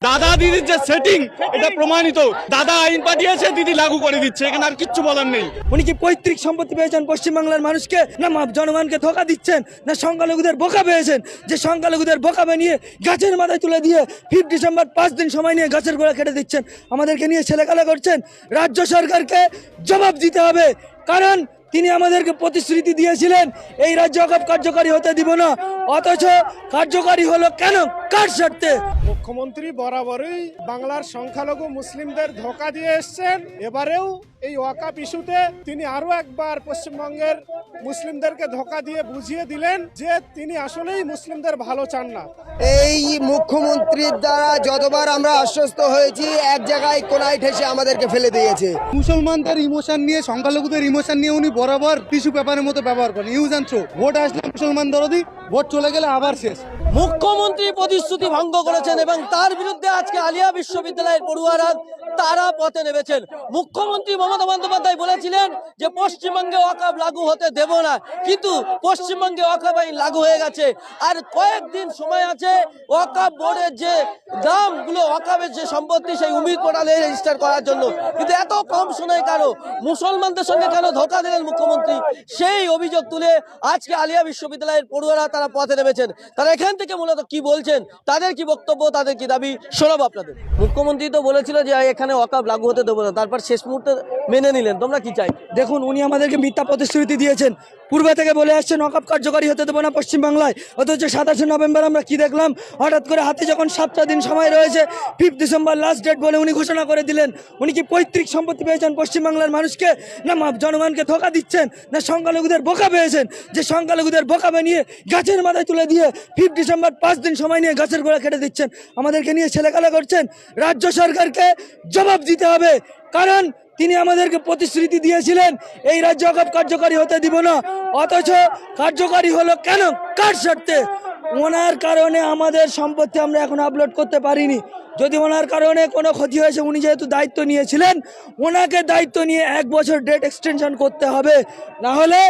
দাদা দিদির যে সেটিং এটা প্রমাণিত। দাদা আইন পাঠিয়েছে, দিদি লাগু করে দিচ্ছে, এখানে আর কিচ্ছু বলার নেই। উনি কি পৈতৃক সম্পত্তি পেয়েছেন পশ্চিমবাংলার মানুষকে, না জনগণকে ধোকা দিচ্ছেন, না সংখ্যালঘুদের বোকা পেয়েছেন যে সংখ্যালঘুদের বোকা বানিয়ে গাছের মাথায় তুলে দিয়ে 5 ডিসেম্বর 5 দিন সময় নিয়ে গাছের গোড়া কেটে দিচ্ছেন, আমাদেরকে নিয়ে ছেলেখেলা করছেন। রাজ্য সরকারকে জবাব দিতে হবে, কারণ তিনি আমাদেরকে প্রতিশ্রুতি দিয়েছিলেন এই রাজ্য ওয়াকফ কার্যকরী হতে দিব না, অথচ কার্যকরী হলো কেন, কার স্বার্থে? মুখ্যমন্ত্রী বরাবরই বাংলার সংখ্যালঘু মুসলিমদের ধোঁকা দিয়ে এসছেন। এবারেও এই ওয়াকফ ইস্যুতে তিনি আরো একবার পশ্চিমবঙ্গের মুসলিমদেরকে ধোঁকা দিয়ে বুঝিয়ে দিলেন যে তিনি আসলেই মুসলিমদের ভালো চান না। এই মুখ্যমন্ত্রীর দ্বারা যতবার আমরা আশ্বস্ত হয়েছি, এক জায়গায় কোনায় ঠেসে আমাদেরকে ফেলে দিয়েছে। মুসলমানদের ইমোশন নিয়ে, সংখ্যালঘুদের ইমোশন নিয়ে উনি বরাবর টিস্যু পেপারের মতো ব্যবহার করেন। Use and throw. ভোট আসলে মুসলমান দরদি, ভোট চলে গেলে আবার শেষ। মুখ্যমন্ত্রী প্রতিশ্রুতি ভঙ্গ করেছেন এবং তার বিরুদ্ধে আজকে আলিয়া বিশ্ববিদ্যালয়ের পড়ুয়ারা তারা পথে নেমেছেন। মুখ্যমন্ত্রী মমতা বন্দ্যোপাধ্যায় বলেছিলেন যে পশ্চিমবঙ্গে ওয়াকফ লাগু হতে দেব না, কিন্তু পশ্চিমবঙ্গে ওয়াকফ আইন লাগু হয়ে গেছে। আর কয়েকদিন সময় আছে ওয়াকফ বোর্ডের যে দামগুলো, ওয়াকফের যে সম্পত্তি, সেই উমিদ পোর্টালে রেজিস্টার করার জন্য, কিন্তু এত কম সময় কেন, মুসলমানদের সঙ্গে কেন ধোঁকা দিলেন মুখ্যমন্ত্রী, সেই অভিযোগ তুলে আজকে আলিয়া বিশ্ববিদ্যালয়ের পড়ুয়ারা তারা পথে নেমেছেন। তারা এখান থেকে মূলত কি বলছেন, তাদের কি বক্তব্য, তাদের কি দাবি, শোনাবো আপনাদের। মুখ্যমন্ত্রী তো বলেছিল যে এখানে ওয়াকফ লাগু হতে দেবো না, তারপর শেষ মুহূর্তে মেনে নিলেন, তোমরা কি চাই? দেখুন, উনি আমাদেরকে মিথ্যা প্রতিশ্রুতি দিয়েছেন, পূর্বে থেকে বলে আসছেন ওয়াকফ কার্যকরী হতে দেবো না পশ্চিমবাংলায়, অথচ 27 নভেম্বর আমরা কি দেখলাম, হঠাৎ করে হাতে যখন 7টা দিন সময় রয়েছে, 5 ডিসেম্বর লাস্ট ডেট বলে উনি ঘোষণা করে দিলেন। উনি কি পৈতৃক সম্পত্তি পেয়েছেন পশ্চিমবাংলার মানুষকে, না জনগণকে ধোকা দিচ্ছেন, না সংখ্যালঘুদের বোকা পেয়েছেন যে সংখ্যালঘুদের বোকা বানিয়ে গাছের মাথায় তুলে দিয়ে 5 ডিসেম্বর 5 দিন সময় নিয়ে গাছের গোড়া কেটে দিচ্ছেন, আমাদেরকে নিয়ে ছেলেখেলা করছেন। রাজ্য সরকারকে জবাব দিতে হবে, কারণ তিনি আমাদেরকে প্রতিশ্রুতি দিয়েছিলেন এই রাজ্য ওয়াকফ কার্যকরী হতে দিব না, অথচ কার্যকরী হলো কেন, কার স্বার্থে? ওনার কারণে আমাদের সম্পত্তি আমরা এখন আপলোড করতে পারিনি। যদি ওনার কারণে কোনো ক্ষতি হয়েছে, উনি যেহেতু দায়িত্ব নিয়েছিলেন, ওনাকে দায়িত্ব নিয়ে 1 বছর ডেট এক্সটেনশন করতে হবে। না হলে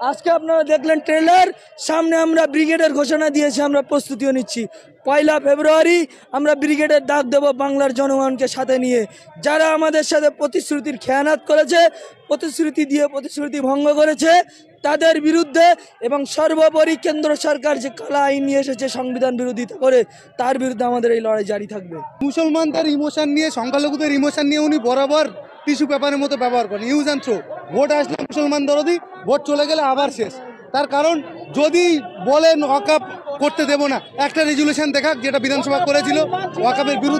আজকে আপনারা দেখলেন ট্রেলার, সামনে আমরা ব্রিগেডের ঘোষণা দিয়েছি, আমরা প্রস্তুতিও নিচ্ছি। 1 ফেব্রুয়ারি আমরা ব্রিগেডের ডাক দেব বাংলার জনগণকে সাথে নিয়ে, যারা আমাদের সাথে প্রতিশ্রুতির খেয়ানত করেছে, প্রতিশ্রুতি দিয়ে প্রতিশ্রুতি ভঙ্গ করেছে, তাদের বিরুদ্ধে, এবং সর্বোপরি কেন্দ্র সরকার যে কালা আইন নিয়ে এসেছে সংবিধান বিরোধিতা করে, তার বিরুদ্ধে আমাদের এই লড়াই জারি থাকবে। মুসলমানদের ইমোশন নিয়ে, সংখ্যালঘুদের ইমোশন নিয়ে উনি বরাবর টিস্যু পেপারের মতো ব্যবহার করেন। Use and throw. ভোট আসলে মুসলমান দরদি, ভোট চলে গেলে আবার শেষ। তার কারণ, যদি বলেন ওয়াকফ করতে দেব না, একটা রেজুলেশন দেখাক যেটা বিধানসভা করেছিল ওয়াকফের বিরুদ্ধে।